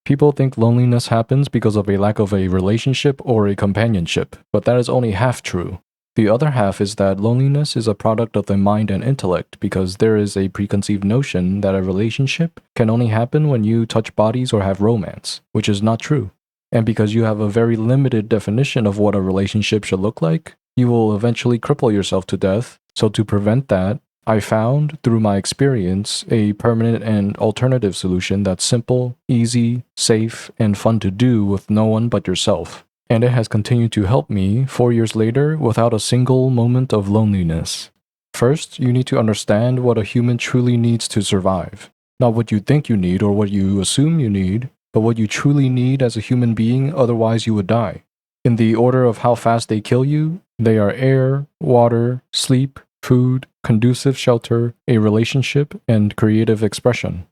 People think loneliness happens because of a lack of a relationship or a companionship, but that is only half true. The other half is that loneliness is a product of the mind and intellect because there is a preconceived notion that a relationship can only happen when you touch bodies or have romance, which is not true. And because you have a very limited definition of what a relationship should look like, you will eventually cripple yourself to death. So to prevent that, I found, through my experience, a permanent and alternative solution that's simple, easy, safe, and fun to do with no one but yourself. And it has continued to help me 4 years later without a single moment of loneliness. First, you need to understand what a human truly needs to survive. Not what you think you need or what you assume you need, but what you truly need as a human being, otherwise you would die. In the order of how fast they kill you, they are air, water, sleep, food, conducive shelter, a relationship, and creative expression.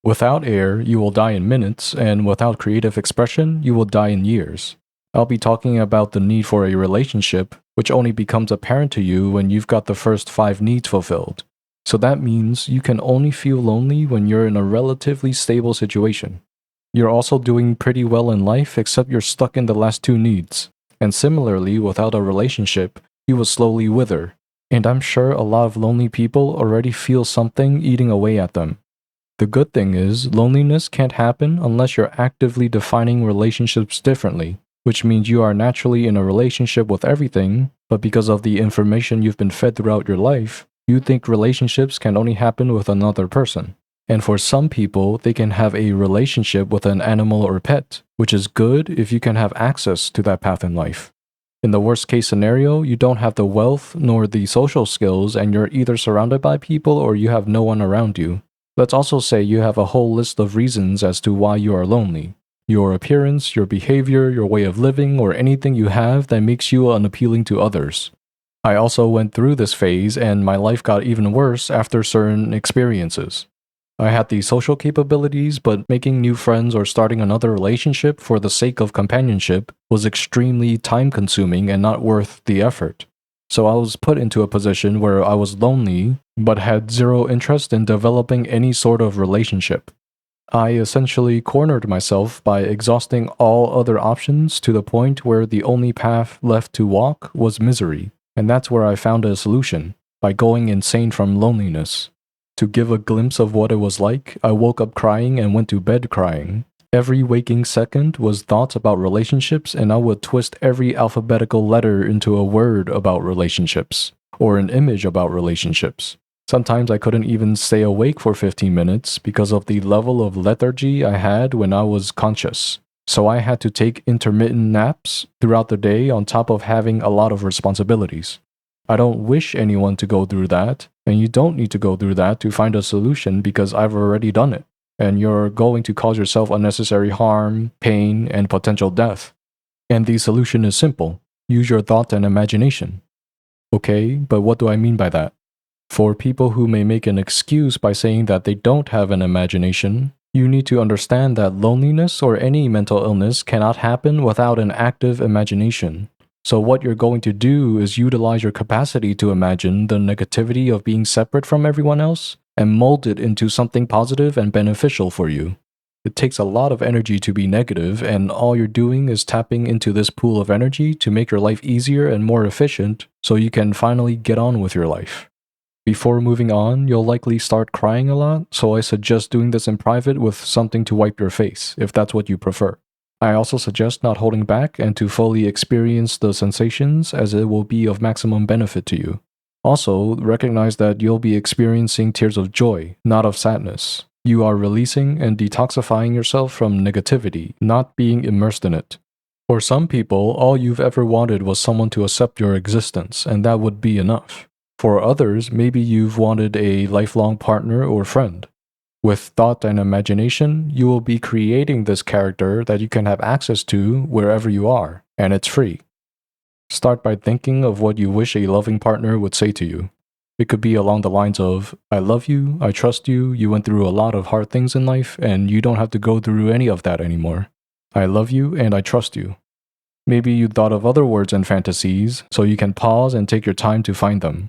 Without air, you will die in minutes, and without creative expression, you will die in years. I'll be talking about the need for a relationship, which only becomes apparent to you when you've got the first 5 needs fulfilled. So that means you can only feel lonely when you're in a relatively stable situation. You're also doing pretty well in life except you're stuck in the last 2 needs. And similarly, without a relationship, you will slowly wither. And I'm sure a lot of lonely people already feel something eating away at them. The good thing is, loneliness can't happen unless you're actively defining relationships differently, which means you are naturally in a relationship with everything, but because of the information you've been fed throughout your life, you think relationships can only happen with another person. And for some people, they can have a relationship with an animal or pet, which is good if you can have access to that path in life. In the worst case scenario, you don't have the wealth nor the social skills and you're either surrounded by people or you have no one around you. Let's also say you have a whole list of reasons as to why you are lonely. Your appearance, your behavior, your way of living, or anything you have that makes you unappealing to others. I also went through this phase and my life got even worse after certain experiences. I had the social capabilities, but making new friends or starting another relationship for the sake of companionship was extremely time-consuming and not worth the effort. So I was put into a position where I was lonely, but had zero interest in developing any sort of relationship. I essentially cornered myself by exhausting all other options to the point where the only path left to walk was misery, and that's where I found a solution, by going insane from loneliness. To give a glimpse of what it was like, I woke up crying and went to bed crying. Every waking second was thoughts about relationships, and I would twist every alphabetical letter into a word about relationships, or an image about relationships. Sometimes I couldn't even stay awake for 15 minutes because of the level of lethargy I had when I was conscious. So I had to take intermittent naps throughout the day on top of having a lot of responsibilities. I don't wish anyone to go through that, and you don't need to go through that to find a solution because I've already done it, and you're going to cause yourself unnecessary harm, pain, and potential death. And the solution is simple. Use your thought and imagination. Okay, but what do I mean by that? For people who may make an excuse by saying that they don't have an imagination, you need to understand that loneliness or any mental illness cannot happen without an active imagination. So what you're going to do is utilize your capacity to imagine the negativity of being separate from everyone else and mold it into something positive and beneficial for you. It takes a lot of energy to be negative, and all you're doing is tapping into this pool of energy to make your life easier and more efficient so you can finally get on with your life. Before moving on, you'll likely start crying a lot, so I suggest doing this in private with something to wipe your face, if that's what you prefer. I also suggest not holding back and to fully experience the sensations, as it will be of maximum benefit to you. Also, recognize that you'll be experiencing tears of joy, not of sadness. You are releasing and detoxifying yourself from negativity, not being immersed in it. For some people, all you've ever wanted was someone to accept your existence, and that would be enough. For others, maybe you've wanted a lifelong partner or friend. With thought and imagination, you will be creating this character that you can have access to wherever you are, and it's free. Start by thinking of what you wish a loving partner would say to you. It could be along the lines of, I love you, I trust you, you went through a lot of hard things in life, and you don't have to go through any of that anymore. I love you and I trust you. Maybe you thought of other words and fantasies, so you can pause and take your time to find them.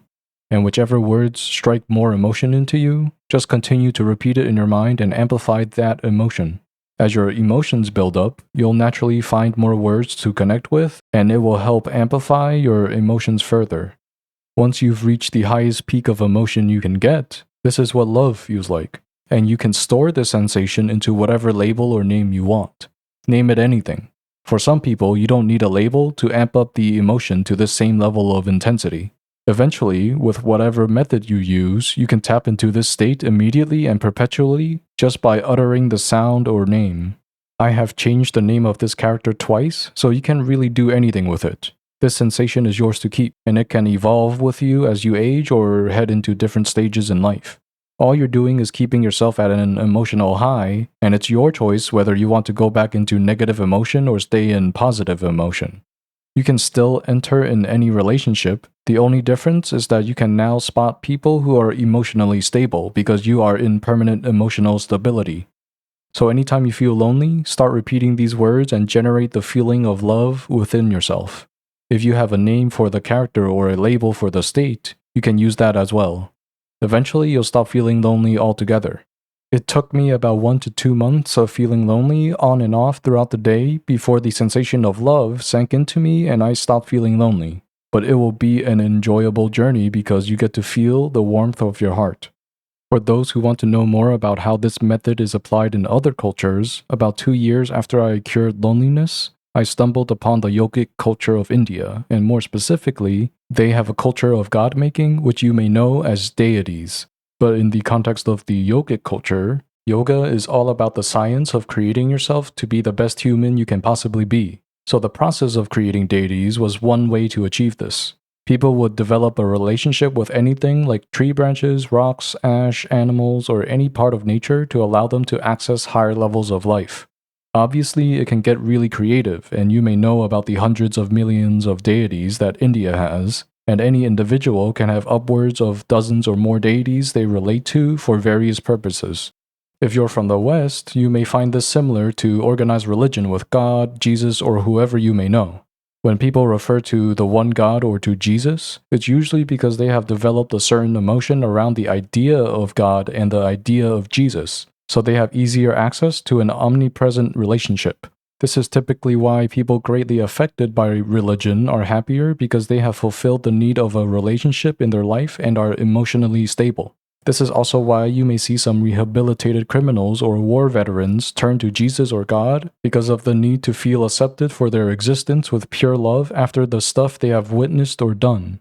And whichever words strike more emotion into you, just continue to repeat it in your mind and amplify that emotion. As your emotions build up, you'll naturally find more words to connect with, and it will help amplify your emotions further. Once you've reached the highest peak of emotion you can get, this is what love feels like, and you can store this sensation into whatever label or name you want. Name it anything. For some people, you don't need a label to amp up the emotion to this same level of intensity. Eventually, with whatever method you use, you can tap into this state immediately and perpetually just by uttering the sound or name. I have changed the name of this character twice, so you can really do anything with it. This sensation is yours to keep, and it can evolve with you as you age or head into different stages in life. All you're doing is keeping yourself at an emotional high, and it's your choice whether you want to go back into negative emotion or stay in positive emotion. You can still enter in any relationship. The only difference is that you can now spot people who are emotionally stable because you are in permanent emotional stability. So anytime you feel lonely, start repeating these words and generate the feeling of love within yourself. If you have a name for the character or a label for the state, you can use that as well. Eventually, you'll stop feeling lonely altogether. It took me about 1 to 2 months of feeling lonely on and off throughout the day before the sensation of love sank into me and I stopped feeling lonely. But it will be an enjoyable journey because you get to feel the warmth of your heart. For those who want to know more about how this method is applied in other cultures, about 2 years after I cured loneliness, I stumbled upon the yogic culture of India, and more specifically, they have a culture of god-making, which you may know as deities. But in the context of the yogic culture, yoga is all about the science of creating yourself to be the best human you can possibly be. So the process of creating deities was one way to achieve this. People would develop a relationship with anything like tree branches, rocks, ash, animals, or any part of nature to allow them to access higher levels of life. Obviously, it can get really creative, and you may know about the hundreds of millions of deities that India has, and any individual can have upwards of dozens or more deities they relate to for various purposes. If you're from the West, you may find this similar to organized religion with God, Jesus, or whoever you may know. When people refer to the one God or to Jesus, it's usually because they have developed a certain emotion around the idea of God and the idea of Jesus, so they have easier access to an omnipresent relationship. This is typically why people greatly affected by religion are happier because they have fulfilled the need of a relationship in their life and are emotionally stable. This is also why you may see some rehabilitated criminals or war veterans turn to Jesus or God because of the need to feel accepted for their existence with pure love after the stuff they have witnessed or done.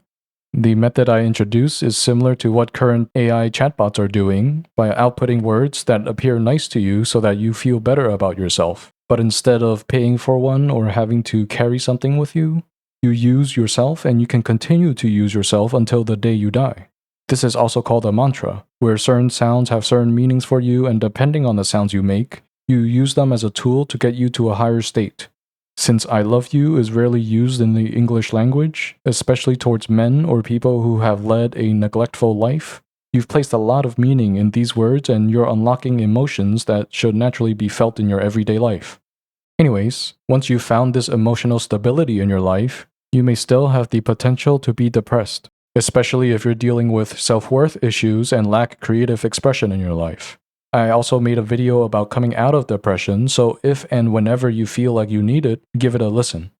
The method I introduce is similar to what current AI chatbots are doing by outputting words that appear nice to you so that you feel better about yourself. But instead of paying for one or having to carry something with you, you use yourself and you can continue to use yourself until the day you die. This is also called a mantra, where certain sounds have certain meanings for you, and depending on the sounds you make, you use them as a tool to get you to a higher state. Since I love you is rarely used in the English language, especially towards men or people who have led a neglectful life, you've placed a lot of meaning in these words and you're unlocking emotions that should naturally be felt in your everyday life. Anyways, once you've found this emotional stability in your life, you may still have the potential to be depressed, especially if you're dealing with self-worth issues and lack creative expression in your life. I also made a video about coming out of depression, so if and whenever you feel like you need it, give it a listen.